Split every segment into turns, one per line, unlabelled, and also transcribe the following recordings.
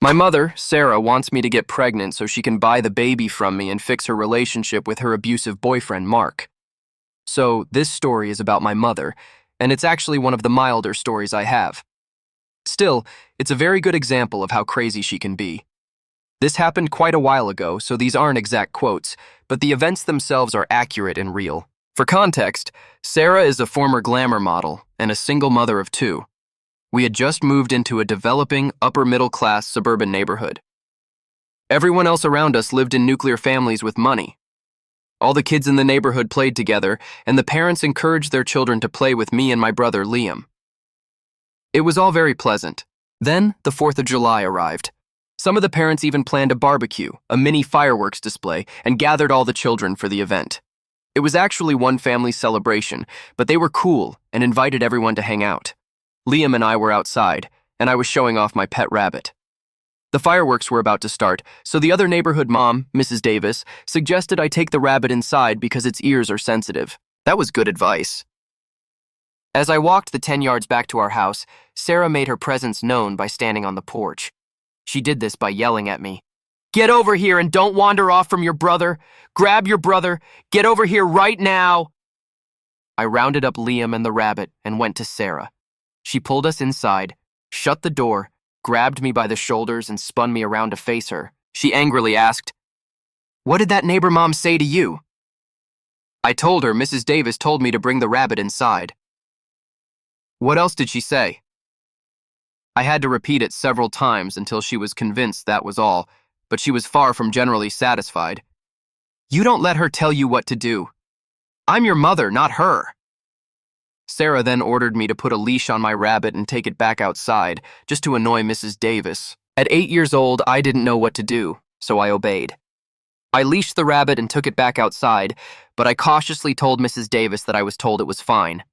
My mother, Sarah, wants me to get pregnant so she can buy the baby from me and fix her relationship with her abusive boyfriend, Mark. So, this story is about my mother, and it's actually one of the milder stories I have. Still, it's a very good example of how crazy she can be. This happened quite a while ago, so these aren't exact quotes, but the events themselves are accurate and real. For context, Sarah is a former glamour model and a single mother of two. We had just moved into a developing, upper-middle-class suburban neighborhood. Everyone else around us lived in nuclear families with money. All the kids in the neighborhood played together, and the parents encouraged their children to play with me and my brother, Liam. It was all very pleasant. Then, the 4th of July arrived. Some of the parents even planned a barbecue, a mini fireworks display, and gathered all the children for the event. It was actually one family's celebration, but they were cool and invited everyone to hang out. Liam and I were outside, and I was showing off my pet rabbit. The fireworks were about to start, so the other neighborhood mom, Mrs. Davis, suggested I take the rabbit inside because its ears are sensitive. That was good advice. As I walked the 10 yards back to our house, Sarah made her presence known by standing on the porch. She did this by yelling at me. "Get over here and don't wander off from your brother. Grab your brother. Get over here right now." I rounded up Liam and the rabbit and went to Sarah. She pulled us inside, shut the door, grabbed me by the shoulders and spun me around to face her. She angrily asked, "What did that neighbor mom say to you?" I told her Mrs. Davis told me to bring the rabbit inside. "What else did she say?" I had to repeat it several times until she was convinced that was all, but she was far from generally satisfied. "You don't let her tell you what to do. I'm your mother, not her." Sarah then ordered me to put a leash on my rabbit and take it back outside, just to annoy Mrs. Davis. At 8 years old, I didn't know what to do, so I obeyed. I leashed the rabbit and took it back outside, but I cautiously told Mrs. Davis that I was told it was fine.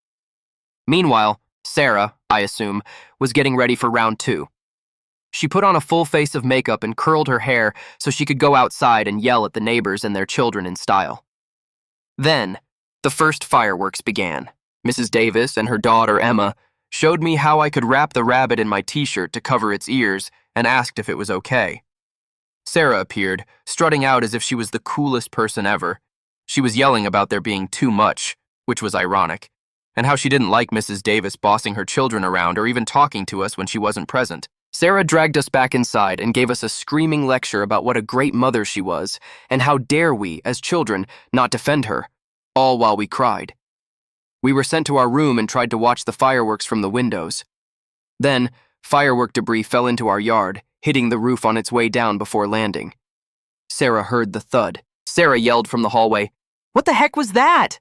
Meanwhile, Sarah, I assume, was getting ready for round 2. She put on a full face of makeup and curled her hair so she could go outside and yell at the neighbors and their children in style. Then, the first fireworks began. Mrs. Davis and her daughter, Emma, showed me how I could wrap the rabbit in my t-shirt to cover its ears and asked if it was okay. Sarah appeared, strutting out as if she was the coolest person ever. She was yelling about there being too much, which was ironic, and how she didn't like Mrs. Davis bossing her children around or even talking to us when she wasn't present. Sarah dragged us back inside and gave us a screaming lecture about what a great mother she was, and how dare we, as children, not defend her, all while we cried. We were sent to our room and tried to watch the fireworks from the windows. Then, firework debris fell into our yard, hitting the roof on its way down before landing. Sarah heard the thud. Sarah yelled from the hallway, "What the heck was that?"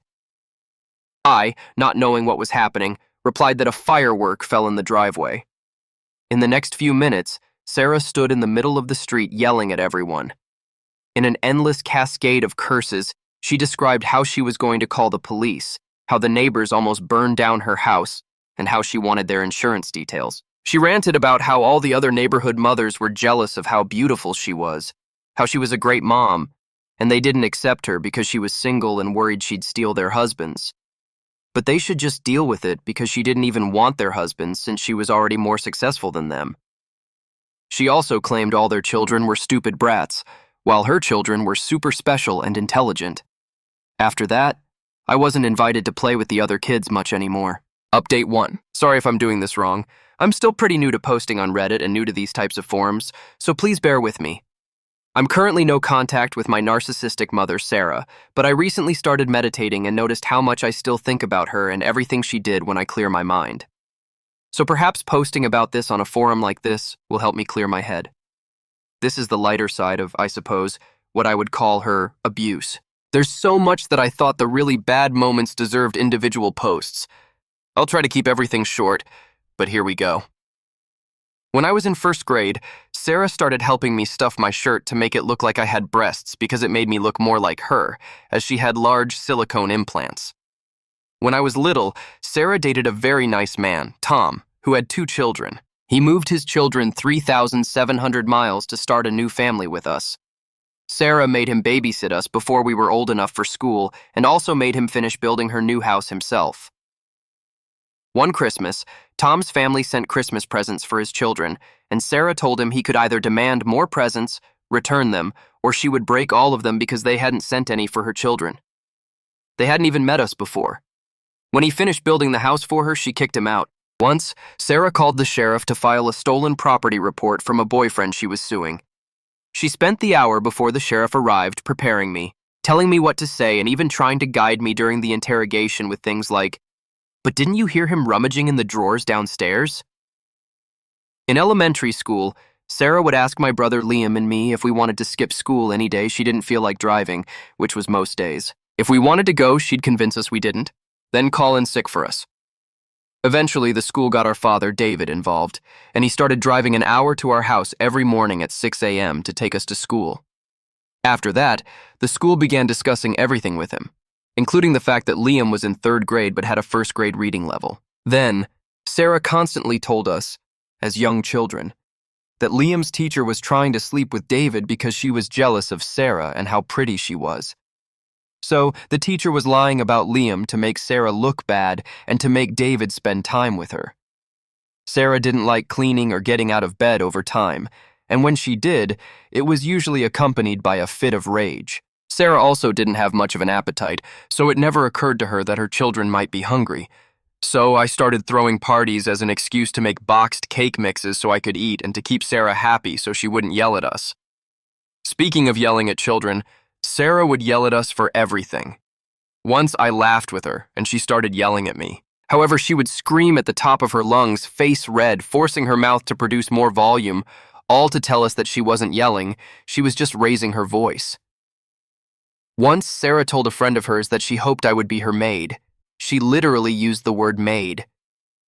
I, not knowing what was happening, replied that a firework fell in the driveway. In the next few minutes, Sarah stood in the middle of the street yelling at everyone. In an endless cascade of curses, she described how she was going to call the police, how the neighbors almost burned down her house, and how she wanted their insurance details. She ranted about how all the other neighborhood mothers were jealous of how beautiful she was, how she was a great mom, and they didn't accept her because she was single and worried she'd steal their husbands. But they should just deal with it because she didn't even want their husbands since she was already more successful than them. She also claimed all their children were stupid brats, while her children were super special and intelligent. After that, I wasn't invited to play with the other kids much anymore. Update 1. Sorry if I'm doing this wrong. I'm still pretty new to posting on Reddit and new to these types of forums, so please bear with me. I'm currently no contact with my narcissistic mother, Sarah, but I recently started meditating and noticed how much I still think about her and everything she did when I clear my mind. So perhaps posting about this on a forum like this will help me clear my head. This is the lighter side of, I suppose, what I would call her abuse. There's so much that I thought the really bad moments deserved individual posts. I'll try to keep everything short, but here we go. When I was in 1st grade, Sarah started helping me stuff my shirt to make it look like I had breasts because it made me look more like her, as she had large silicone implants. When I was little, Sarah dated a very nice man, Tom, who had 2 children. He moved his children 3,700 miles to start a new family with us. Sarah made him babysit us before we were old enough for school and also made him finish building her new house himself. One Christmas, Tom's family sent Christmas presents for his children, and Sarah told him he could either demand more presents, return them, or she would break all of them because they hadn't sent any for her children. They hadn't even met us before. When he finished building the house for her, she kicked him out. Once, Sarah called the sheriff to file a stolen property report from a boyfriend she was suing. She spent the hour before the sheriff arrived preparing me, telling me what to say and even trying to guide me during the interrogation with things like, "But didn't you hear him rummaging in the drawers downstairs?" In elementary school, Sarah would ask my brother Liam and me if we wanted to skip school any day she didn't feel like driving, which was most days. If we wanted to go, she'd convince us we didn't, then call in sick for us. Eventually, the school got our father, David, involved, and he started driving an hour to our house every morning at 6 a.m. to take us to school. After that, the school began discussing everything with him, including the fact that Liam was in 3rd grade but had a 1st grade reading level. Then, Sarah constantly told us, as young children, that Liam's teacher was trying to sleep with David because she was jealous of Sarah and how pretty she was. So, the teacher was lying about Liam to make Sarah look bad and to make David spend time with her. Sarah didn't like cleaning or getting out of bed over time, and when she did, it was usually accompanied by a fit of rage. Sarah also didn't have much of an appetite, so it never occurred to her that her children might be hungry. So I started throwing parties as an excuse to make boxed cake mixes so I could eat and to keep Sarah happy so she wouldn't yell at us. Speaking of yelling at children, Sarah would yell at us for everything. Once I laughed with her, and she started yelling at me. However, she would scream at the top of her lungs, face red, forcing her mouth to produce more volume, all to tell us that she wasn't yelling, she was just raising her voice. Once, Sarah told a friend of hers that she hoped I would be her maid. She literally used the word maid.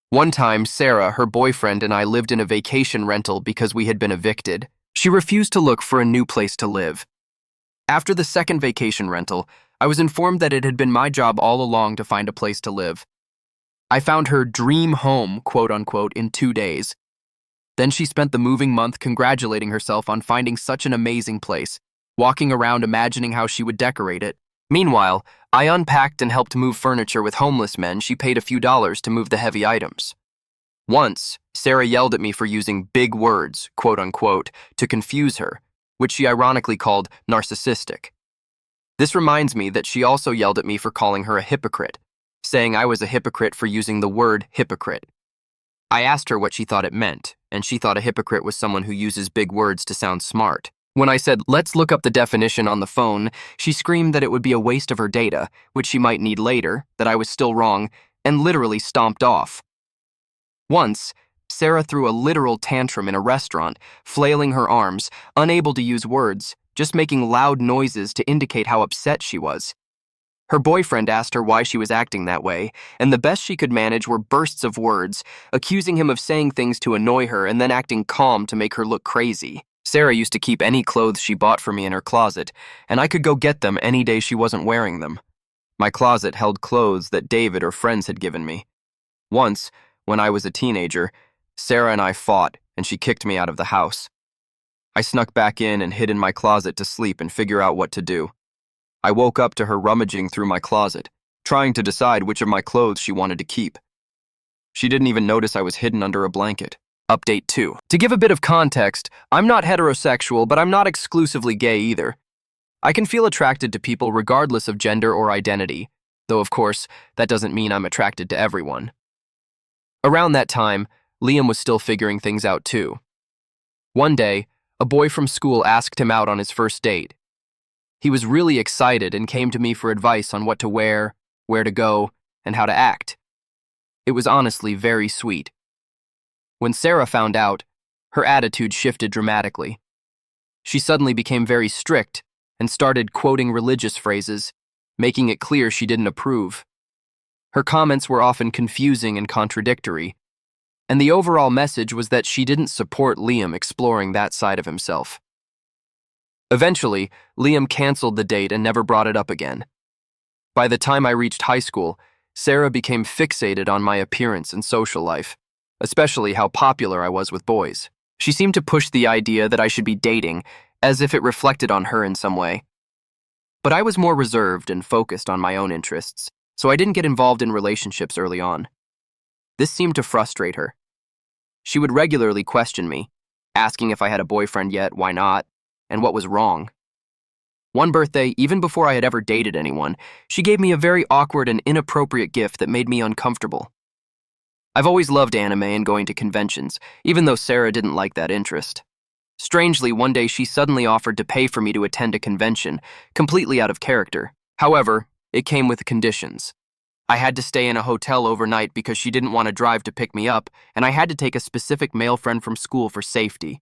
One time, Sarah, her boyfriend, and I lived in a vacation rental because we had been evicted. She refused to look for a new place to live. After the second vacation rental, I was informed that it had been my job all along to find a place to live. I found her dream home, quote-unquote, in 2 days. Then she spent the moving month congratulating herself on finding such an amazing place, walking around imagining how she would decorate it. Meanwhile, I unpacked and helped move furniture with homeless men. She paid a few dollars to move the heavy items. Once, Sarah yelled at me for using big words, quote-unquote, to confuse her, which she ironically called narcissistic. This reminds me that she also yelled at me for calling her a hypocrite, saying I was a hypocrite for using the word hypocrite. I asked her what she thought it meant, and she thought a hypocrite was someone who uses big words to sound smart. When I said, "Let's look up the definition on the phone," she screamed that it would be a waste of her data, which she might need later, that I was still wrong, and literally stomped off. Once, Sarah threw a literal tantrum in a restaurant, flailing her arms, unable to use words, just making loud noises to indicate how upset she was. Her boyfriend asked her why she was acting that way, and the best she could manage were bursts of words, accusing him of saying things to annoy her and then acting calm to make her look crazy. Sarah used to keep any clothes she bought for me in her closet, and I could go get them any day she wasn't wearing them. My closet held clothes that David or friends had given me. Once, when I was a teenager, Sarah and I fought, and she kicked me out of the house. I snuck back in and hid in my closet to sleep and figure out what to do. I woke up to her rummaging through my closet, trying to decide which of my clothes she wanted to keep. She didn't even notice I was hidden under a blanket. Update 2. To give a bit of context, I'm not heterosexual, but I'm not exclusively gay either. I can feel attracted to people regardless of gender or identity, though of course, that doesn't mean I'm attracted to everyone. Around that time, Liam was still figuring things out too. One day, a boy from school asked him out on his first date. He was really excited and came to me for advice on what to wear, where to go, and how to act. It was honestly very sweet. When Sarah found out, her attitude shifted dramatically. She suddenly became very strict and started quoting religious phrases, making it clear she didn't approve. Her comments were often confusing and contradictory, and the overall message was that she didn't support Liam exploring that side of himself. Eventually, Liam canceled the date and never brought it up again. By the time I reached high school, Sarah became fixated on my appearance and social life, especially how popular I was with boys. She seemed to push the idea that I should be dating, as if it reflected on her in some way. But I was more reserved and focused on my own interests, so I didn't get involved in relationships early on. This seemed to frustrate her. She would regularly question me, asking if I had a boyfriend yet, why not, and what was wrong. One birthday, even before I had ever dated anyone, she gave me a very awkward and inappropriate gift that made me uncomfortable. I've always loved anime and going to conventions, even though Sarah didn't like that interest. Strangely, one day she suddenly offered to pay for me to attend a convention, completely out of character. However, it came with conditions. I had to stay in a hotel overnight because she didn't want to drive to pick me up, and I had to take a specific male friend from school for safety.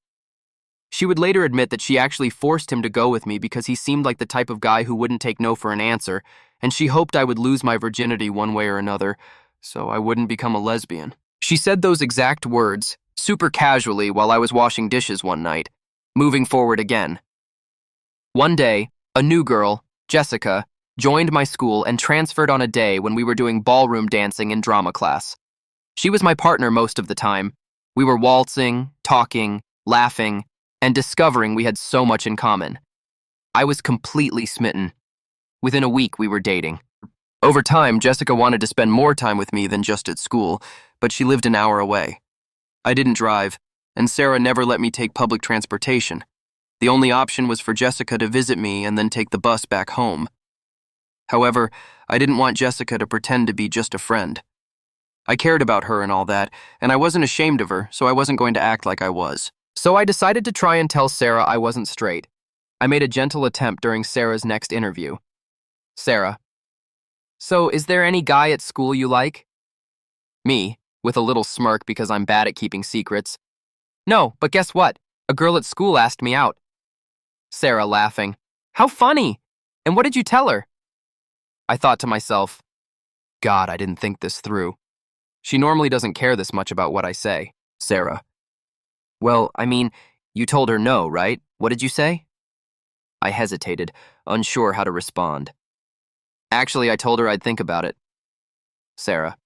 She would later admit that she actually forced him to go with me because he seemed like the type of guy who wouldn't take no for an answer, and she hoped I would lose my virginity one way or another, so I wouldn't become a lesbian. She said those exact words, super casually, while I was washing dishes one night. Moving forward again. One day, a new girl, Jessica, joined my school and transferred on a day when we were doing ballroom dancing in drama class. She was my partner most of the time. We were waltzing, talking, laughing, and discovering we had so much in common. I was completely smitten. Within a week, we were dating. Over time, Jessica wanted to spend more time with me than just at school, but she lived an hour away. I didn't drive, and Sarah never let me take public transportation. The only option was for Jessica to visit me and then take the bus back home. However, I didn't want Jessica to pretend to be just a friend. I cared about her and all that, and I wasn't ashamed of her, so I wasn't going to act like I was. So I decided to try and tell Sarah I wasn't straight. I made a gentle attempt during Sarah's next interview. Sarah: "So, is there any guy at school you like?" Me, with a little smirk because I'm bad at keeping secrets. "No, but guess what? A girl at school asked me out." Sarah, laughing: "How funny! And what did you tell her?" I thought to myself, God, I didn't think this through. She normally doesn't care this much about what I say. Sarah: "Well, I mean, you told her no, right? What did you say?" I hesitated, unsure how to respond. "Actually, I told her I'd think about it." Sarah: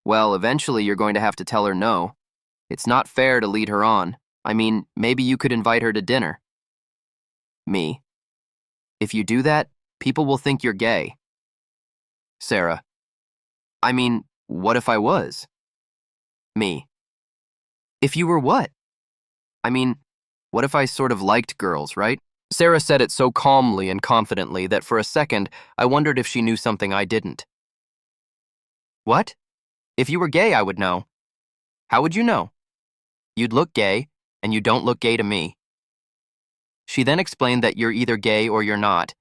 "Well, eventually you're going to have to tell her no. It's not fair to lead her on. I mean, maybe you could invite her to dinner." Me: "If you do that, people will think you're gay." Sarah: "I mean, what if I was?" Me: "If you were what?" I mean, what if I sort of liked girls, right? Sarah said it so calmly and confidently that for a second, I wondered if she knew something I didn't. "What? If you were gay, I would know." "How would you know?" "You'd look gay, and you don't look gay to me." She then explained that you're either gay or you're not,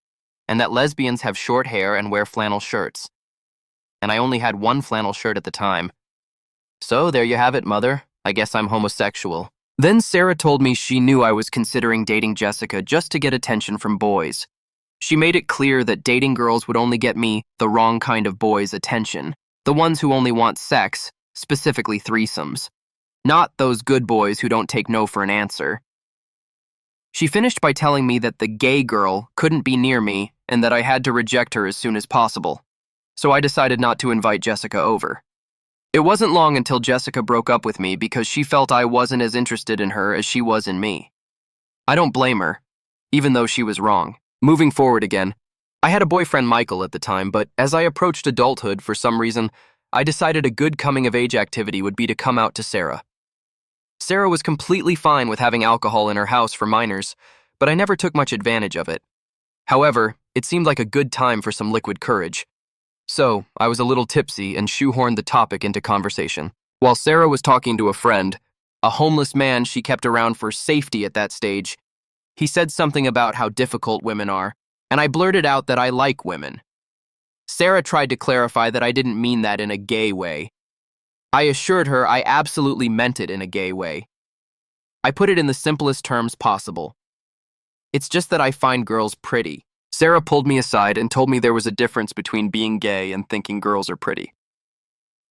and that lesbians have short hair and wear flannel shirts. And I only had one flannel shirt at the time. So there you have it, Mother. I guess I'm homosexual. Then Sarah told me she knew I was considering dating Jessica just to get attention from boys. She made it clear that dating girls would only get me the wrong kind of boys' attention, the ones who only want sex, specifically threesomes, not those good boys who don't take no for an answer. She finished by telling me that the gay girl couldn't be near me and that I had to reject her as soon as possible. So I decided not to invite Jessica over. It wasn't long until Jessica broke up with me because she felt I wasn't as interested in her as she was in me. I don't blame her, even though she was wrong. Moving forward again, I had a boyfriend, Michael, at the time, but as I approached adulthood for some reason, I decided a good coming-of-age activity would be to come out to Sarah. Sarah was completely fine with having alcohol in her house for minors, but I never took much advantage of it. However, it seemed like a good time for some liquid courage. So, I was a little tipsy and shoehorned the topic into conversation. While Sarah was talking to a friend, a homeless man she kept around for safety at that stage, he said something about how difficult women are, and I blurted out that I like women. Sarah tried to clarify that I didn't mean that in a gay way. I assured her I absolutely meant it in a gay way. I put it in the simplest terms possible. It's just that I find girls pretty. Sarah pulled me aside and told me there was a difference between being gay and thinking girls are pretty.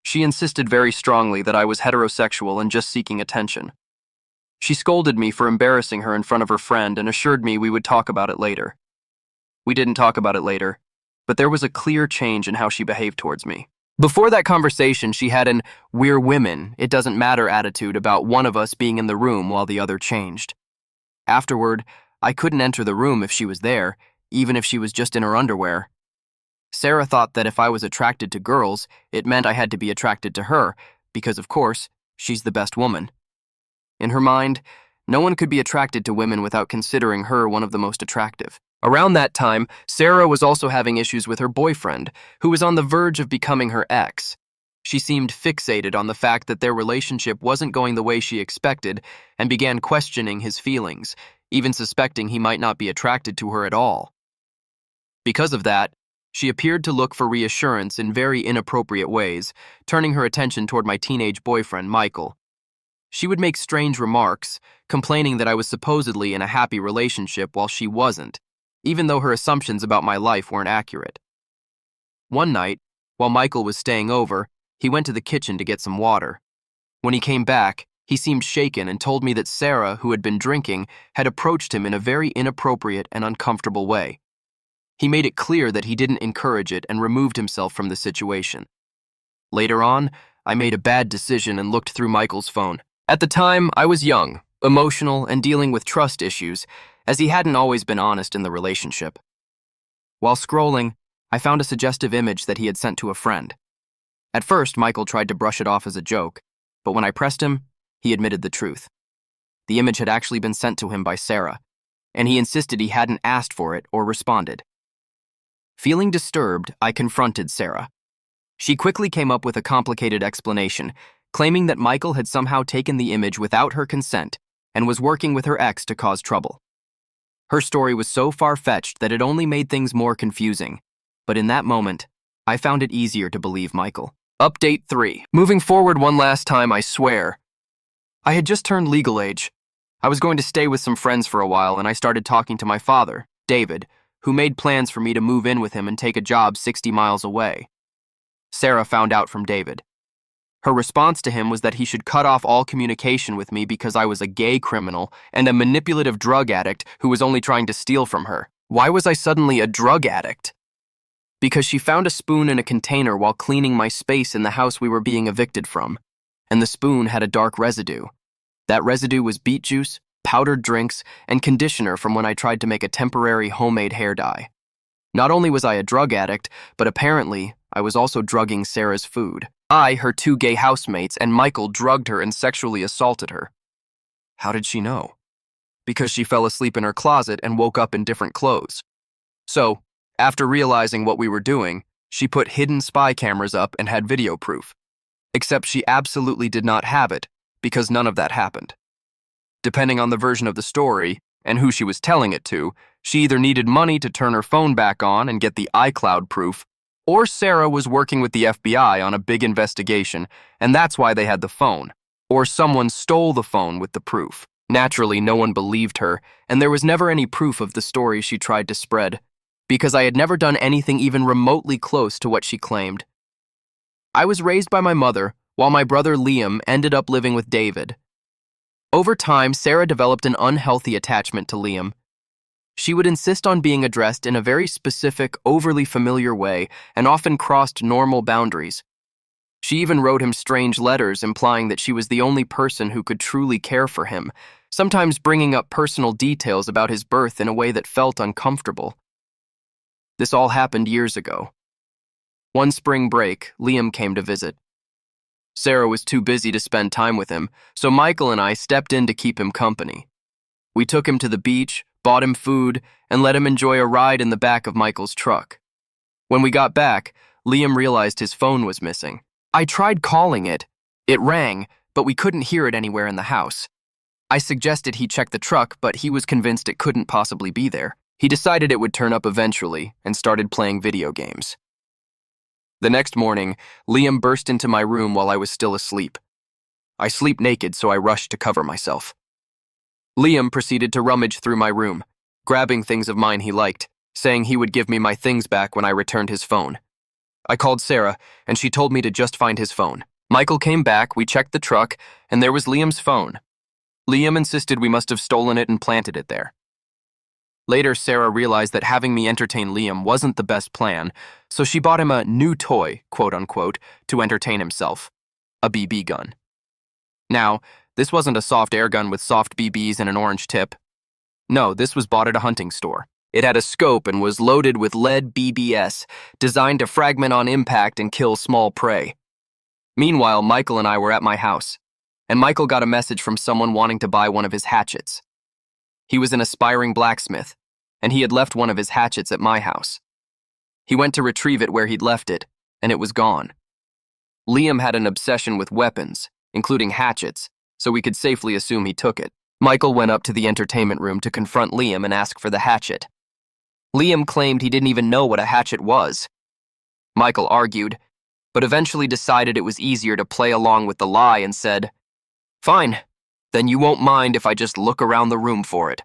She insisted very strongly that I was heterosexual and just seeking attention. She scolded me for embarrassing her in front of her friend and assured me we would talk about it later. We didn't talk about it later, but there was a clear change in how she behaved towards me. Before that conversation, she had an "we're women, it doesn't matter" attitude about one of us being in the room while the other changed. Afterward, I couldn't enter the room if she was there, even if she was just in her underwear. Sarah thought that if I was attracted to girls, it meant I had to be attracted to her, because, of course, she's the best woman. In her mind, no one could be attracted to women without considering her one of the most attractive. Around that time, Sarah was also having issues with her boyfriend, who was on the verge of becoming her ex. She seemed fixated on the fact that their relationship wasn't going the way she expected and began questioning his feelings, even suspecting he might not be attracted to her at all. Because of that, she appeared to look for reassurance in very inappropriate ways, turning her attention toward my teenage boyfriend, Michael. She would make strange remarks, complaining that I was supposedly in a happy relationship while she wasn't, even though her assumptions about my life weren't accurate. One night, while Michael was staying over, he went to the kitchen to get some water. When he came back, he seemed shaken and told me that Sarah, who had been drinking, had approached him in a very inappropriate and uncomfortable way. He made it clear that he didn't encourage it and removed himself from the situation. Later on, I made a bad decision and looked through Michael's phone. At the time, I was young, emotional, and dealing with trust issues, as he hadn't always been honest in the relationship. While scrolling, I found a suggestive image that he had sent to a friend. At first, Michael tried to brush it off as a joke, but when I pressed him, he admitted the truth. The image had actually been sent to him by Sarah, and he insisted he hadn't asked for it or responded. Feeling disturbed, I confronted Sarah. She quickly came up with a complicated explanation, claiming that Michael had somehow taken the image without her consent and was working with her ex to cause trouble. Her story was so far-fetched that it only made things more confusing, but in that moment, I found it easier to believe Michael. Update 3. Moving forward one last time, I swear. I had just turned legal age. I was going to stay with some friends for a while, and I started talking to my father, David, who made plans for me to move in with him and take a job 60 miles away. Sarah found out from David. Her response to him was that he should cut off all communication with me because I was a gay criminal and a manipulative drug addict who was only trying to steal from her. Why was I suddenly a drug addict? Because she found a spoon in a container while cleaning my space in the house we were being evicted from, and the spoon had a dark residue. That residue was beet juice, powdered drinks, and conditioner from when I tried to make a temporary homemade hair dye. Not only was I a drug addict, but apparently I was also drugging Sarah's food. I, her 2 gay housemates, and Michael drugged her and sexually assaulted her. How did she know? Because she fell asleep in her closet and woke up in different clothes. So, after realizing what we were doing, she put hidden spy cameras up and had video proof. Except she absolutely did not have it, because none of that happened. Depending on the version of the story and who she was telling it to, she either needed money to turn her phone back on and get the iCloud proof, or Sarah was working with the FBI on a big investigation, and that's why they had the phone, or someone stole the phone with the proof. Naturally, no one believed her, and there was never any proof of the story she tried to spread, because I had never done anything even remotely close to what she claimed. I was raised by my mother, while my brother Liam ended up living with David. Over time, Sarah developed an unhealthy attachment to Liam. She would insist on being addressed in a very specific, overly familiar way and often crossed normal boundaries. She even wrote him strange letters implying that she was the only person who could truly care for him, sometimes bringing up personal details about his birth in a way that felt uncomfortable. This all happened years ago. One spring break, Liam came to visit. Sarah was too busy to spend time with him, so Michael and I stepped in to keep him company. We took him to the beach, bought him food, and let him enjoy a ride in the back of Michael's truck. When we got back, Liam realized his phone was missing. I tried calling it. It rang, but we couldn't hear it anywhere in the house. I suggested he check the truck, but he was convinced it couldn't possibly be there. He decided it would turn up eventually and started playing video games. The next morning, Liam burst into my room while I was still asleep. I sleep naked, so I rushed to cover myself. Liam proceeded to rummage through my room, grabbing things of mine he liked, saying he would give me my things back when I returned his phone. I called Sarah, and she told me to just find his phone. Michael came back, we checked the truck, and there was Liam's phone. Liam insisted we must have stolen it and planted it there. Later, Sarah realized that having me entertain Liam wasn't the best plan, so she bought him a new toy, quote-unquote, to entertain himself, a BB gun. Now, this wasn't a soft air gun with soft BBs and an orange tip. No, this was bought at a hunting store. It had a scope and was loaded with lead BBS, designed to fragment on impact and kill small prey. Meanwhile, Michael and I were at my house, and Michael got a message from someone wanting to buy one of his hatchets. He was an aspiring blacksmith, and he had left one of his hatchets at my house. He went to retrieve it where he'd left it, and it was gone. Liam had an obsession with weapons, including hatchets, so we could safely assume he took it. Michael went up to the entertainment room to confront Liam and ask for the hatchet. Liam claimed he didn't even know what a hatchet was. Michael argued, but eventually decided it was easier to play along with the lie and said, "Fine, then you won't mind if I just look around the room for it."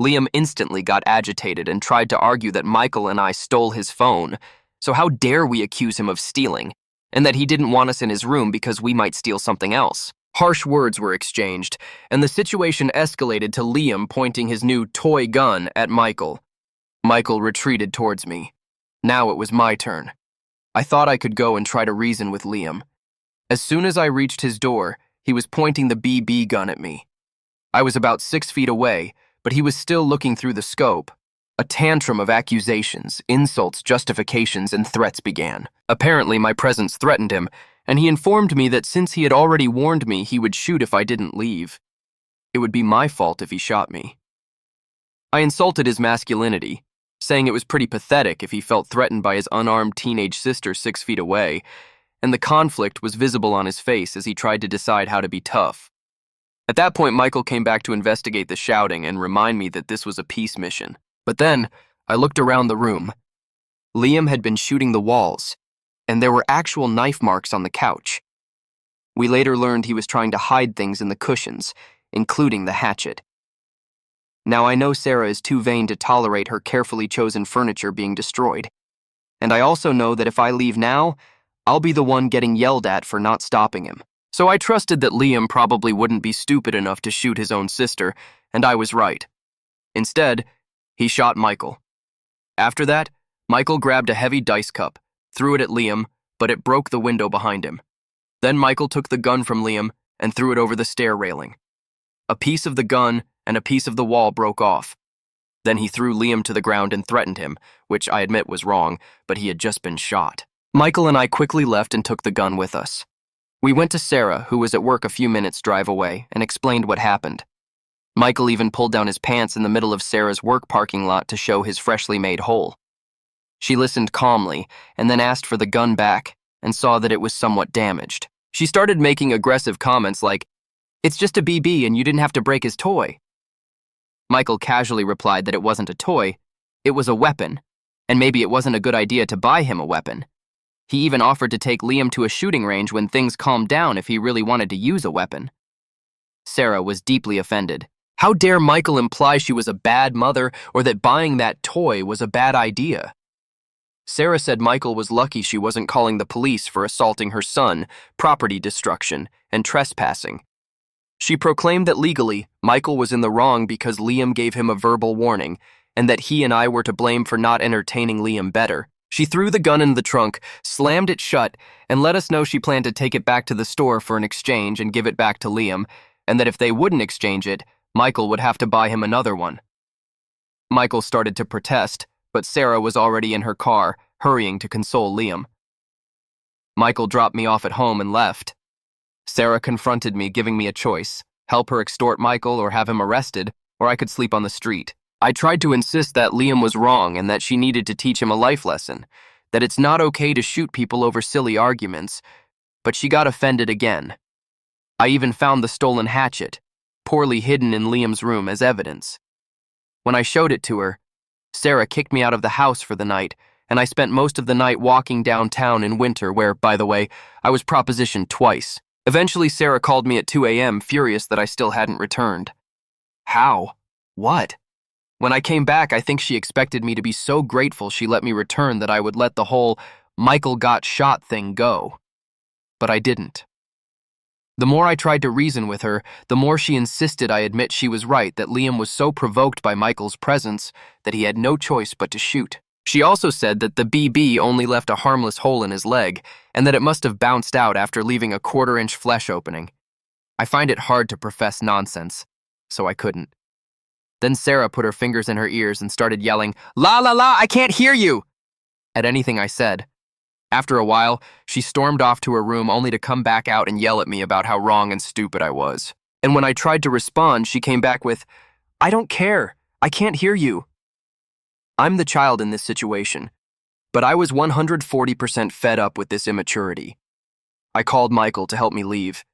Liam instantly got agitated and tried to argue that Michael and I stole his phone, so how dare we accuse him of stealing, and that he didn't want us in his room because we might steal something else. Harsh words were exchanged, and the situation escalated to Liam pointing his new toy gun at Michael. Michael retreated towards me. Now it was my turn. I thought I could go and try to reason with Liam. As soon as I reached his door, he was pointing the BB gun at me. I was about 6 feet away, but he was still looking through the scope. A tantrum of accusations, insults, justifications, and threats began. Apparently, my presence threatened him, and he informed me that since he had already warned me he would shoot if I didn't leave. It would be my fault if he shot me. I insulted his masculinity, saying it was pretty pathetic if he felt threatened by his unarmed teenage sister 6 feet away, and the conflict was visible on his face as he tried to decide how to be tough. At that point, Michael came back to investigate the shouting and remind me that this was a peace mission. But then, I looked around the room. Liam had been shooting the walls, and there were actual knife marks on the couch. We later learned he was trying to hide things in the cushions, including the hatchet. Now I know Sarah is too vain to tolerate her carefully chosen furniture being destroyed. And I also know that if I leave now, I'll be the one getting yelled at for not stopping him. So I trusted that Liam probably wouldn't be stupid enough to shoot his own sister, and I was right. Instead, he shot Michael. After that, Michael grabbed a heavy dice cup, threw it at Liam, but it broke the window behind him. Then Michael took the gun from Liam and threw it over the stair railing. A piece of the gun and a piece of the wall broke off. Then he threw Liam to the ground and threatened him, which I admit was wrong, but he had just been shot. Michael and I quickly left and took the gun with us. We went to Sarah, who was at work a few minutes' drive away, and explained what happened. Michael even pulled down his pants in the middle of Sarah's work parking lot to show his freshly made hole. She listened calmly and then asked for the gun back and saw that it was somewhat damaged. She started making aggressive comments like, "It's just a BB and you didn't have to break his toy." Michael casually replied that it wasn't a toy, it was a weapon, and maybe it wasn't a good idea to buy him a weapon. He even offered to take Liam to a shooting range when things calmed down if he really wanted to use a weapon. Sarah was deeply offended. How dare Michael imply she was a bad mother or that buying that toy was a bad idea? Sarah said Michael was lucky she wasn't calling the police for assaulting her son, property destruction, and trespassing. She proclaimed that legally, Michael was in the wrong because Liam gave him a verbal warning, and that he and I were to blame for not entertaining Liam better. She threw the gun in the trunk, slammed it shut, and let us know she planned to take it back to the store for an exchange and give it back to Liam, and that if they wouldn't exchange it, Michael would have to buy him another one. Michael started to protest, but Sarah was already in her car, hurrying to console Liam. Michael dropped me off at home and left. Sarah confronted me, giving me a choice: help her extort Michael or have him arrested, or I could sleep on the street. I tried to insist that Liam was wrong and that she needed to teach him a life lesson, that it's not okay to shoot people over silly arguments, but she got offended again. I even found the stolen hatchet, poorly hidden in Liam's room as evidence. When I showed it to her, Sarah kicked me out of the house for the night, and I spent most of the night walking downtown in winter where, by the way, I was propositioned twice. Eventually, Sarah called me at 2 a.m., furious that I still hadn't returned. How? What? When I came back, I think she expected me to be so grateful she let me return that I would let the whole Michael got shot thing go. But I didn't. The more I tried to reason with her, the more she insisted I admit she was right, that Liam was so provoked by Michael's presence that he had no choice but to shoot. She also said that the BB only left a harmless hole in his leg, and that it must have bounced out after leaving a 1/4-inch flesh opening. I find it hard to profess nonsense, so I couldn't. Then Sarah put her fingers in her ears and started yelling, "La la la, I can't hear you!" at anything I said. After a while, she stormed off to her room only to come back out and yell at me about how wrong and stupid I was. And when I tried to respond, she came back with, "I don't care. I can't hear you." I'm the child in this situation, but I was 140% fed up with this immaturity. I called Michael to help me leave.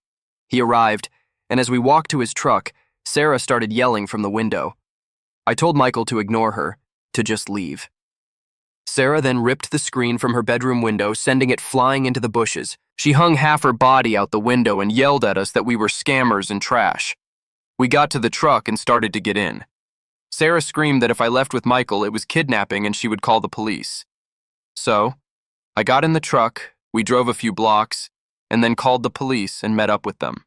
He arrived, and as we walked to his truck, Sarah started yelling from the window. I told Michael to ignore her, to just leave. Sarah then ripped the screen from her bedroom window, sending it flying into the bushes. She hung half her body out the window and yelled at us that we were scammers and trash. We got to the truck and started to get in. Sarah screamed that if I left with Michael, it was kidnapping and she would call the police. So, I got in the truck, we drove a few blocks, and then called the police and met up with them.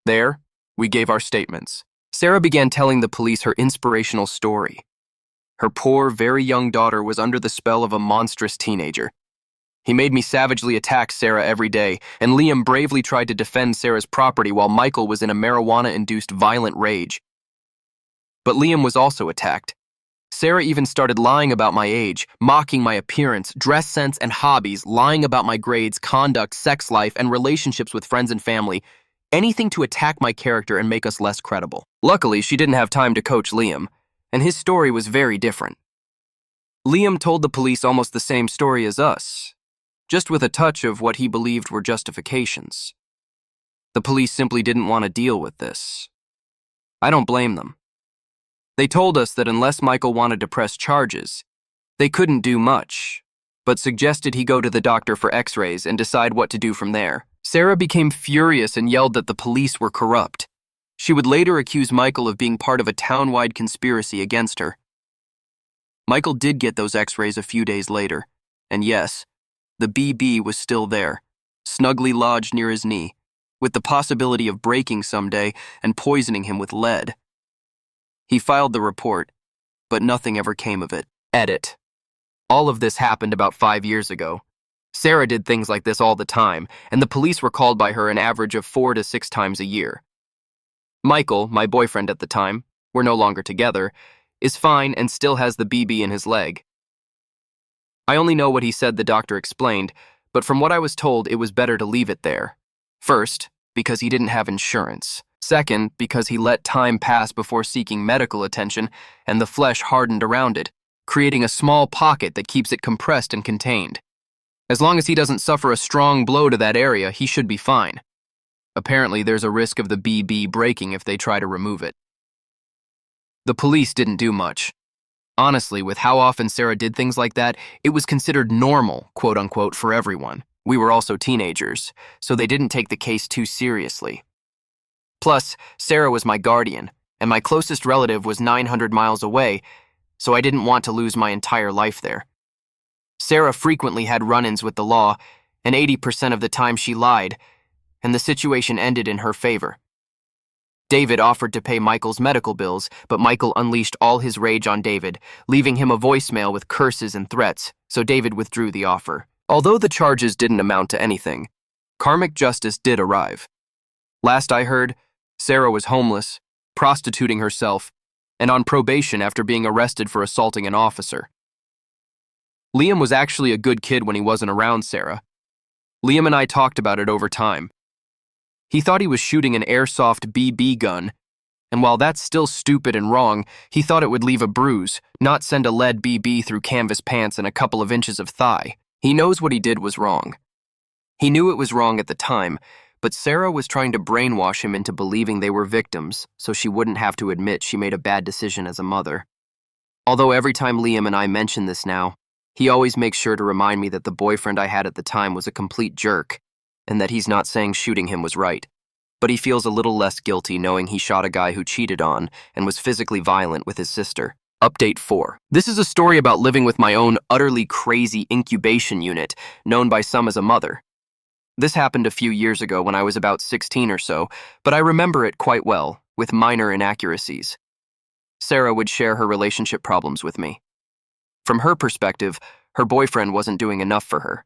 There, we gave our statements. Sarah began telling the police her inspirational story. Her poor, very young daughter was under the spell of a monstrous teenager. He made me savagely attack Sarah every day, and Liam bravely tried to defend Sarah's property while Michael was in a marijuana-induced violent rage. But Liam was also attacked. Sarah even started lying about my age, mocking my appearance, dress sense, and hobbies, lying about my grades, conduct, sex life, and relationships with friends and family, anything to attack my character and make us less credible. Luckily, she didn't have time to coach Liam, and his story was very different. Liam told the police almost the same story as us, just with a touch of what he believed were justifications. The police simply didn't want to deal with this. I don't blame them. They told us that unless Michael wanted to press charges, they couldn't do much, but suggested he go to the doctor for x-rays and decide what to do from there. Sarah became furious and yelled that the police were corrupt. She would later accuse Michael of being part of a town-wide conspiracy against her. Michael did get those x-rays a few days later, and yes, the BB was still there, snugly lodged near his knee, with the possibility of breaking someday and poisoning him with lead. He filed the report, but nothing ever came of it. Edit. All of this happened about 5 years ago. Sarah did things like this all the time, and the police were called by her an average of 4 to 6 times a year. Michael, my boyfriend at the time, we're no longer together, is fine and still has the BB in his leg. I only know what he said the doctor explained, but from what I was told, it was better to leave it there. First, because he didn't have insurance. Second, because he let time pass before seeking medical attention, and the flesh hardened around it, creating a small pocket that keeps it compressed and contained. As long as he doesn't suffer a strong blow to that area, he should be fine. Apparently, there's a risk of the BB breaking if they try to remove it. The police didn't do much. Honestly, with how often Sarah did things like that, it was considered normal, quote-unquote, for everyone. We were also teenagers, so they didn't take the case too seriously. Plus, Sarah was my guardian, and my closest relative was 900 miles away, so I didn't want to lose my entire life there. Sarah frequently had run-ins with the law, and 80% of the time she lied, and the situation ended in her favor. David offered to pay Michael's medical bills, but Michael unleashed all his rage on David, leaving him a voicemail with curses and threats, so David withdrew the offer. Although the charges didn't amount to anything, karmic justice did arrive. Last I heard, Sarah was homeless, prostituting herself, and on probation after being arrested for assaulting an officer. Liam was actually a good kid when he wasn't around Sarah. Liam and I talked about it over time. He thought he was shooting an airsoft BB gun, and while that's still stupid and wrong, he thought it would leave a bruise, not send a lead BB through canvas pants and a couple of inches of thigh. He knows what he did was wrong. He knew it was wrong at the time, but Sarah was trying to brainwash him into believing they were victims so she wouldn't have to admit she made a bad decision as a mother. Although every time Liam and I mention this now, he always makes sure to remind me that the boyfriend I had at the time was a complete jerk, and that he's not saying shooting him was right. But he feels a little less guilty knowing he shot a guy who cheated on and was physically violent with his sister. Update 4. This is a story about living with my own utterly crazy incubation unit, known by some as a mother. This happened a few years ago when I was about 16 or so, but I remember it quite well, with minor inaccuracies. Sarah would share her relationship problems with me. From her perspective, her boyfriend wasn't doing enough for her.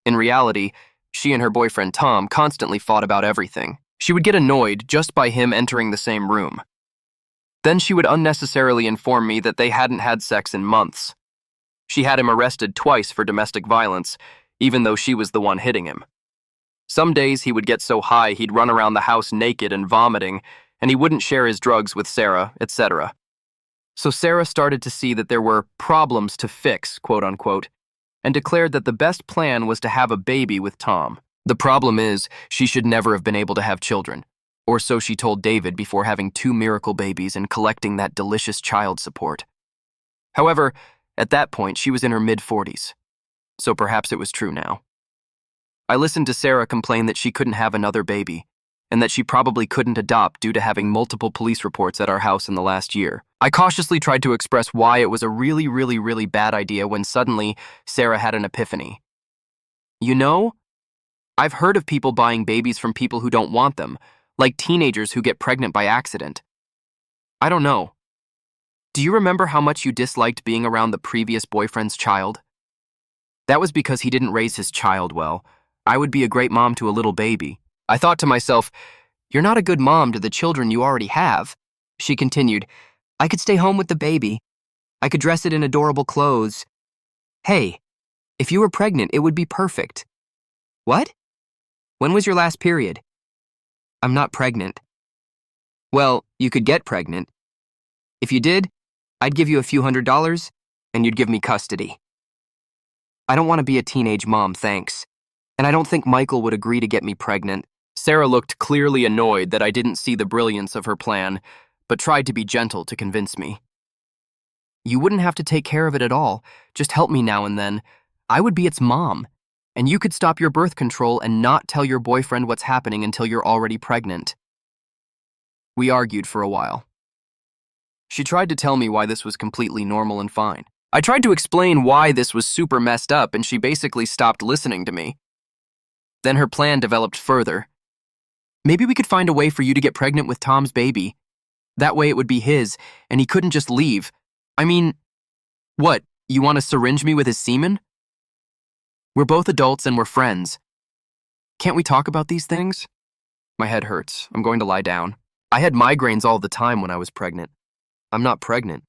In reality, she and her boyfriend Tom constantly fought about everything. She would get annoyed just by him entering the same room. Then she would unnecessarily inform me that they hadn't had sex in months. She had him arrested twice for domestic violence, even though she was the one hitting him. Some days he would get so high he'd run around the house naked and vomiting, and he wouldn't share his drugs with Sarah, etc. So Sarah started to see that there were problems to fix, quote unquote, and declared that the best plan was to have a baby with Tom. The problem is, she should never have been able to have children, or so she told David before having 2 miracle babies and collecting that delicious child support. However, at that point, she was in her mid-40s, so perhaps it was true now. I listened to Sarah complain that she couldn't have another baby, and that she probably couldn't adopt due to having multiple police reports at our house in the last year. I cautiously tried to express why it was a really bad idea when suddenly Sarah had an epiphany. You know, I've heard of people buying babies from people who don't want them, like teenagers who get pregnant by accident. I don't know. Do you remember how much you disliked being around the previous boyfriend's child? That was because he didn't raise his child well. I would be a great mom to a little baby. I thought to myself, you're not a good mom to the children you already have. She continued, I could stay home with the baby. I could dress it in adorable clothes. Hey, if you were pregnant, it would be perfect. What? When was your last period? I'm not pregnant. Well, you could get pregnant. If you did, I'd give you a few $100, and you'd give me custody. I don't want to be a teenage mom, thanks. And I don't think Michael would agree to get me pregnant. Sarah looked clearly annoyed that I didn't see the brilliance of her plan, but tried to be gentle to convince me. You wouldn't have to take care of it at all. Just help me now and then. I would be its mom, and you could stop your birth control and not tell your boyfriend what's happening until you're already pregnant. We argued for a while. She tried to tell me why this was completely normal and fine. I tried to explain why this was super messed up, and she basically stopped listening to me. Then her plan developed further. Maybe we could find a way for you to get pregnant with Tom's baby. That way it would be his, and he couldn't just leave. I mean, what, you want to syringe me with his semen? We're both adults and we're friends. Can't we talk about these things? My head hurts. I'm going to lie down. I had migraines all the time when I was pregnant. I'm not pregnant.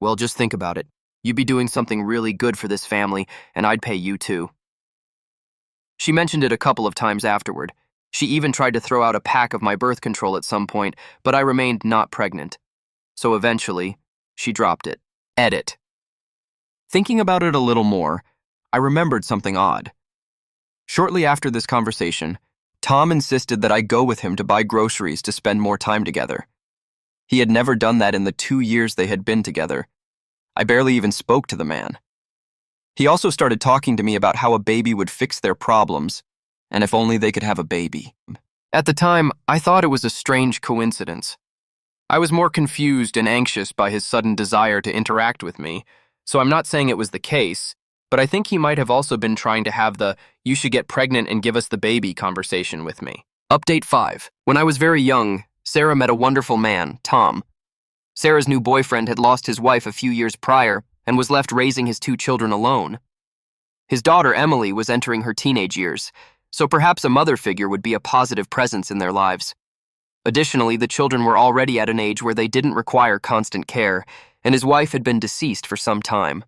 Well, just think about it. You'd be doing something really good for this family, and I'd pay you too. She mentioned it a couple of times afterward. She even tried to throw out a pack of my birth control at some point, but I remained not pregnant. So eventually, she dropped it. Edit. Thinking about it a little more, I remembered something odd. Shortly after this conversation, Tom insisted that I go with him to buy groceries to spend more time together. He had never done that in the 2 years they had been together. I barely even spoke to the man. He also started talking to me about how a baby would fix their problems, and if only they could have a baby. At the time, I thought it was a strange coincidence. I was more confused and anxious by his sudden desire to interact with me, so I'm not saying it was the case, but I think he might have also been trying to have the "you should get pregnant and give us the baby" conversation with me. Update 5. When I was very young, Sarah met a wonderful man, Tom. Sarah's new boyfriend had lost his wife a few years prior and was left raising his 2 children alone. His daughter, Emily, was entering her teenage years, so perhaps a mother figure would be a positive presence in their lives. Additionally, the children were already at an age where they didn't require constant care, and his wife had been deceased for some time.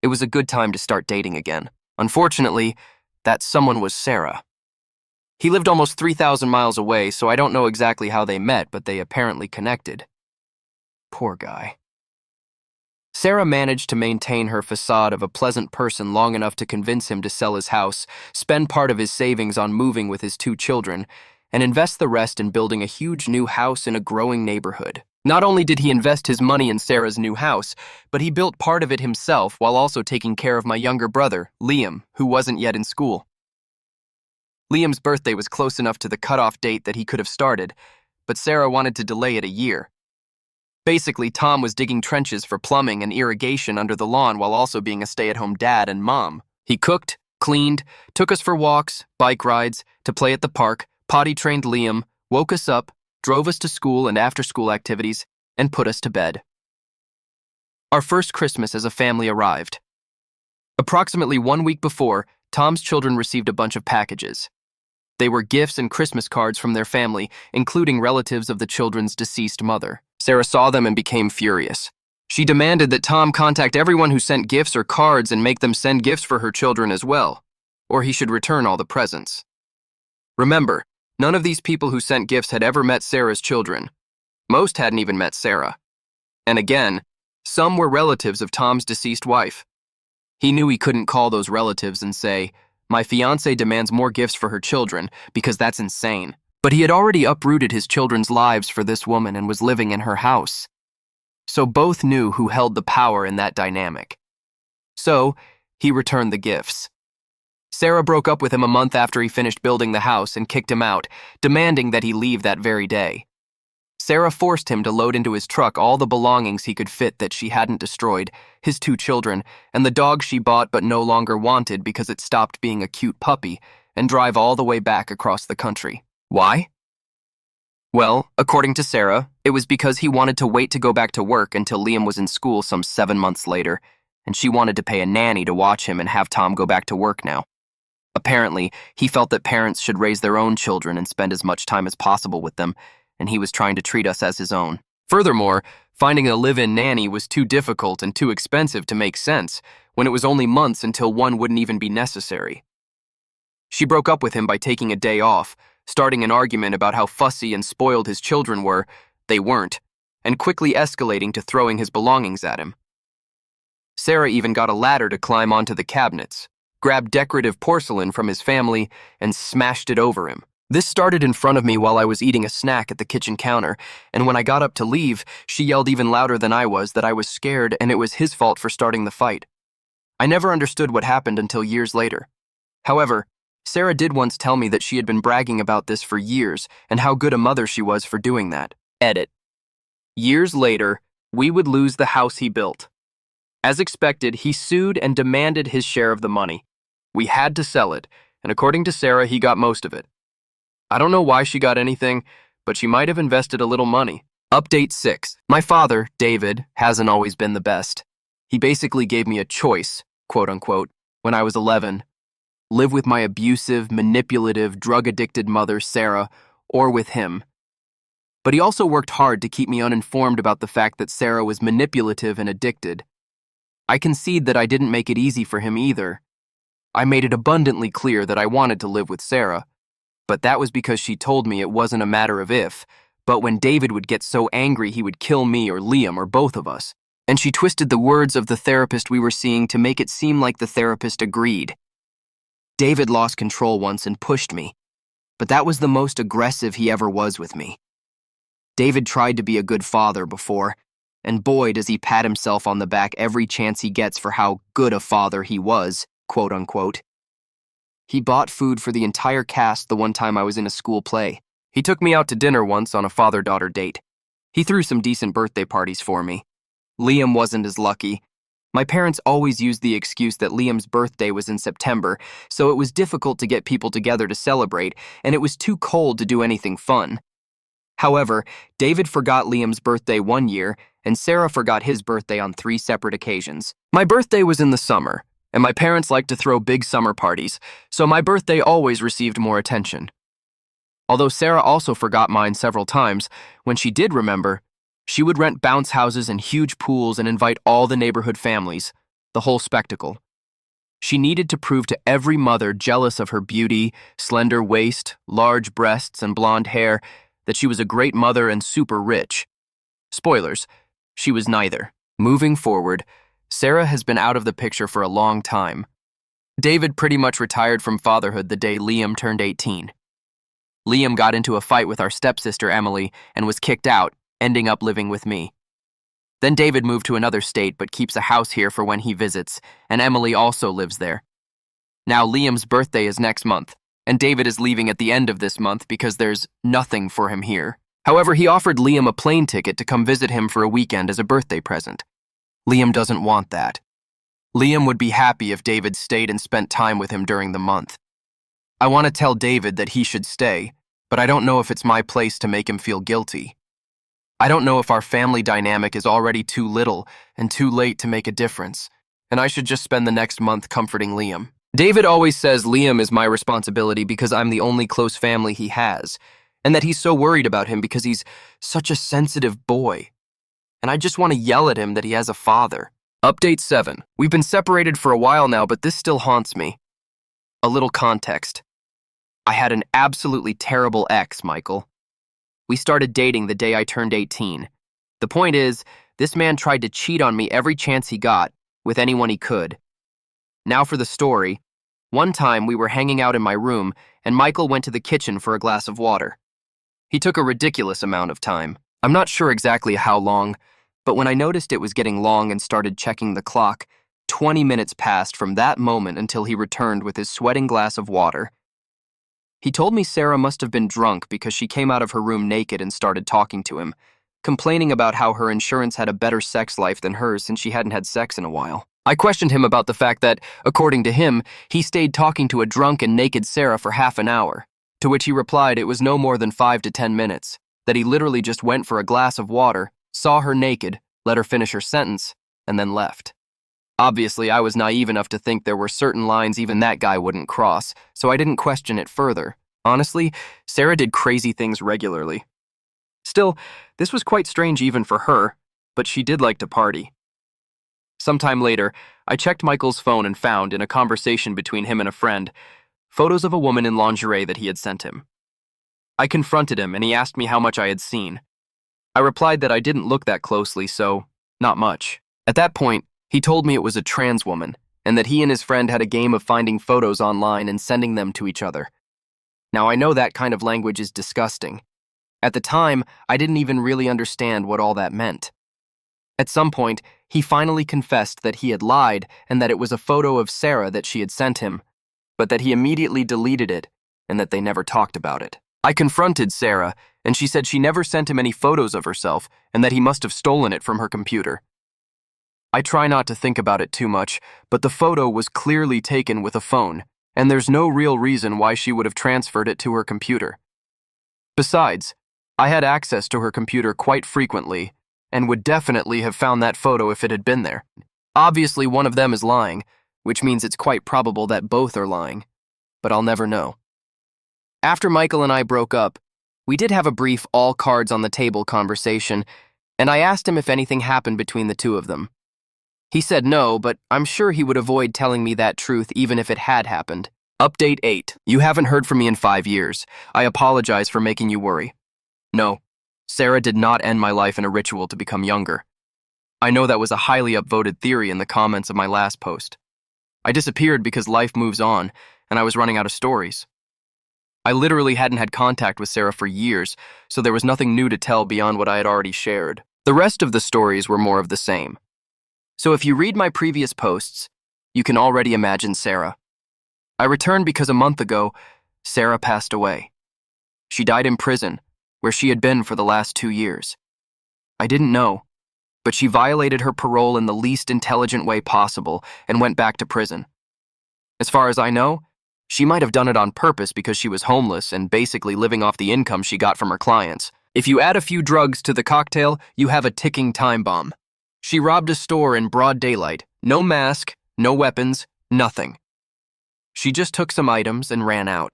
It was a good time to start dating again. Unfortunately, that someone was Sarah. He lived almost 3,000 miles away, so I don't know exactly how they met, but they apparently connected. Poor guy. Sarah managed to maintain her facade of a pleasant person long enough to convince him to sell his house, spend part of his savings on moving with his 2 children, and invest the rest in building a huge new house in a growing neighborhood. Not only did he invest his money in Sarah's new house, but he built part of it himself while also taking care of my younger brother, Liam, who wasn't yet in school. Liam's birthday was close enough to the cutoff date that he could have started, but Sarah wanted to delay it a year. Basically, Tom was digging trenches for plumbing and irrigation under the lawn while also being a stay-at-home dad and mom. He cooked, cleaned, took us for walks, bike rides, to play at the park, potty-trained Liam, woke us up, drove us to school and after-school activities, and put us to bed. Our first Christmas as a family arrived. Approximately 1 week before, Tom's children received a bunch of packages. They were gifts and Christmas cards from their family, including relatives of the children's deceased mother. Sarah saw them and became furious. She demanded that Tom contact everyone who sent gifts or cards and make them send gifts for her children as well. or he should return all the presents. Remember, none of these people who sent gifts had ever met Sarah's children. Most hadn't even met Sarah. And again, some were relatives of Tom's deceased wife. He knew he couldn't call those relatives and say, "My fiancée demands more gifts for her children," because that's insane. But he had already uprooted his children's lives for this woman and was living in her house. So both knew who held the power in that dynamic. So, he returned the gifts. Sarah broke up with him a month after he finished building the house and kicked him out, demanding that he leave that very day. Sarah forced him to load into his truck all the belongings he could fit that she hadn't destroyed, his 2 children, and the dog she bought but no longer wanted because it stopped being a cute puppy, and drive all the way back across the country. Why? Well, according to Sarah, it was because he wanted to wait to go back to work until Liam was in school some 7 months later, and she wanted to pay a nanny to watch him and have Tom go back to work now. Apparently, he felt that parents should raise their own children and spend as much time as possible with them, and he was trying to treat us as his own. Furthermore, finding a live-in nanny was too difficult and too expensive to make sense, when it was only months until one wouldn't even be necessary. She broke up with him by taking a day off, starting an argument about how fussy and spoiled his children were, they weren't, and quickly escalating to throwing his belongings at him. Sarah even got a ladder to climb onto the cabinets, grabbed decorative porcelain from his family, and smashed it over him. This started in front of me while I was eating a snack at the kitchen counter, and when I got up to leave, she yelled even louder than I was that I was scared and it was his fault for starting the fight. I never understood what happened until years later. However, Sarah did once tell me that she had been bragging about this for years and how good a mother she was for doing that. Edit. Years later, we would lose the house he built. As expected, he sued and demanded his share of the money. We had to sell it, and according to Sarah, he got most of it. I don't know why she got anything, but she might have invested a little money. Update 6. My father, David, hasn't always been the best. He basically gave me a choice, quote unquote, when I was 11. Live with my abusive, manipulative, drug-addicted mother, Sarah, or with him. But he also worked hard to keep me uninformed about the fact that Sarah was manipulative and addicted. I concede that I didn't make it easy for him either. I made it abundantly clear that I wanted to live with Sarah, but that was because she told me it wasn't a matter of if, but when David would get so angry he would kill me or Liam or both of us. And she twisted the words of the therapist we were seeing to make it seem like the therapist agreed. David lost control once and pushed me, but that was the most aggressive he ever was with me. David tried to be a good father before, and boy does he pat himself on the back every chance he gets for how good a father he was, quote unquote. He bought food for the entire cast the one time I was in a school play. He took me out to dinner once on a father-daughter date. He threw some decent birthday parties for me. Liam wasn't as lucky. My parents always used the excuse that Liam's birthday was in September, so it was difficult to get people together to celebrate, and it was too cold to do anything fun. However, David forgot Liam's birthday one year, and Sarah forgot his birthday on 3 separate occasions. My birthday was in the summer, and my parents liked to throw big summer parties, so my birthday always received more attention. Although Sarah also forgot mine several times, when she did remember, she would rent bounce houses and huge pools and invite all the neighborhood families, the whole spectacle. She needed to prove to every mother jealous of her beauty, slender waist, large breasts, and blonde hair that she was a great mother and super rich. Spoilers, she was neither. Moving forward, Sarah has been out of the picture for a long time. David pretty much retired from fatherhood the day Liam turned 18. Liam got into a fight with our stepsister Emily and was kicked out, ending up living with me. Then David moved to another state but keeps a house here for when he visits, and Emily also lives there. Now Liam's birthday is next month, and David is leaving at the end of this month because there's nothing for him here. However, he offered Liam a plane ticket to come visit him for a weekend as a birthday present. Liam doesn't want that. Liam would be happy if David stayed and spent time with him during the month. I want to tell David that he should stay, but I don't know if it's my place to make him feel guilty. I don't know if our family dynamic is already too little and too late to make a difference, and I should just spend the next month comforting Liam. David always says Liam is my responsibility because I'm the only close family he has, and that he's so worried about him because he's such a sensitive boy. And I just want to yell at him that he has a father. Update 7. We've been separated for a while now, but this still haunts me. A little context. I had an absolutely terrible ex, Michael. We started dating the day I turned 18. The point is, this man tried to cheat on me every chance he got, with anyone he could. Now for the story. One time we were hanging out in my room, and Michael went to the kitchen for a glass of water. He took a ridiculous amount of time. I'm not sure exactly how long, but when I noticed it was getting long and started checking the clock, 20 minutes passed from that moment until he returned with his sweating glass of water. He told me Sarah must have been drunk because she came out of her room naked and started talking to him, complaining about how her insurance had a better sex life than hers since she hadn't had sex in a while. I questioned him about the fact that, according to him, he stayed talking to a drunk and naked Sarah for half an hour, to which he replied it was no more than 5 to 10 minutes, that he literally just went for a glass of water, saw her naked, let her finish her sentence, and then left. Obviously, I was naive enough to think there were certain lines even that guy wouldn't cross, so I didn't question it further. Honestly, Sarah did crazy things regularly. Still, this was quite strange even for her, but she did like to party. Sometime later, I checked Michael's phone and found, in a conversation between him and a friend, photos of a woman in lingerie that he had sent him. I confronted him and he asked me how much I had seen. I replied that I didn't look that closely, so not much. At that point, he told me it was a trans woman, and that he and his friend had a game of finding photos online and sending them to each other. Now, I know that kind of language is disgusting. At the time, I didn't even really understand what all that meant. At some point, he finally confessed that he had lied and that it was a photo of Sarah that she had sent him, but that he immediately deleted it and that they never talked about it. I confronted Sarah, and she said she never sent him any photos of herself and that he must have stolen it from her computer. I try not to think about it too much, but the photo was clearly taken with a phone, and there's no real reason why she would have transferred it to her computer. Besides, I had access to her computer quite frequently, and would definitely have found that photo if it had been there. Obviously, one of them is lying, which means it's quite probable that both are lying, but I'll never know. After Michael and I broke up, we did have a brief all-cards-on-the-table conversation, and I asked him if anything happened between the two of them. He said no, but I'm sure he would avoid telling me that truth even if it had happened. Update 8. You haven't heard from me in 5 years. I apologize for making you worry. No, Sarah did not end my life in a ritual to become younger. I know that was a highly upvoted theory in the comments of my last post. I disappeared because life moves on, and I was running out of stories. I literally hadn't had contact with Sarah for years, so there was nothing new to tell beyond what I had already shared. The rest of the stories were more of the same. So if you read my previous posts, you can already imagine Sarah. I returned because a month ago, Sarah passed away. She died in prison, where she had been for the last 2 years. I didn't know, but she violated her parole in the least intelligent way possible and went back to prison. As far as I know, she might have done it on purpose because she was homeless and basically living off the income she got from her clients. If you add a few drugs to the cocktail, you have a ticking time bomb. She robbed a store in broad daylight. No mask, no weapons, nothing. She just took some items and ran out.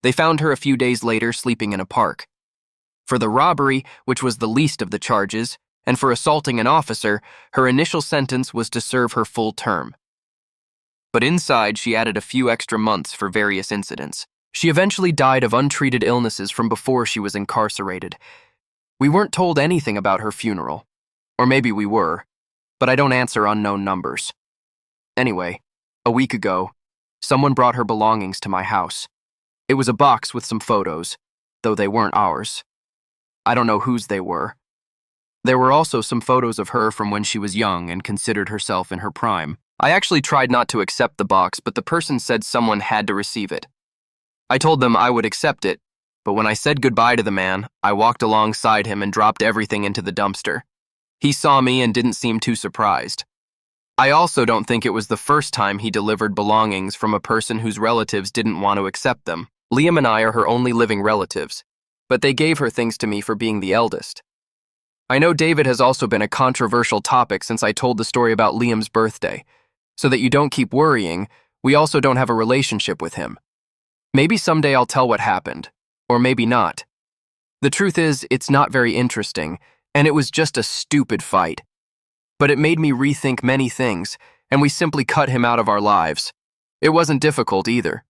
They found her a few days later sleeping in a park. For the robbery, which was the least of the charges, and for assaulting an officer, her initial sentence was to serve her full term. But inside, she added a few extra months for various incidents. She eventually died of untreated illnesses from before she was incarcerated. We weren't told anything about her funeral. Or maybe we were, but I don't answer unknown numbers. Anyway, a week ago, someone brought her belongings to my house. It was a box with some photos, though they weren't ours. I don't know whose they were. There were also some photos of her from when she was young and considered herself in her prime. I actually tried not to accept the box, but the person said someone had to receive it. I told them I would accept it, but when I said goodbye to the man, I walked alongside him and dropped everything into the dumpster. He saw me and didn't seem too surprised. I also don't think it was the first time he delivered belongings from a person whose relatives didn't want to accept them. Liam and I are her only living relatives, but they gave her things to me for being the eldest. I know David has also been a controversial topic since I told the story about Liam's birthday. So that you don't keep worrying, we also don't have a relationship with him. Maybe someday I'll tell what happened, or maybe not. The truth is, it's not very interesting, and it was just a stupid fight. But it made me rethink many things, and we simply cut him out of our lives. It wasn't difficult either.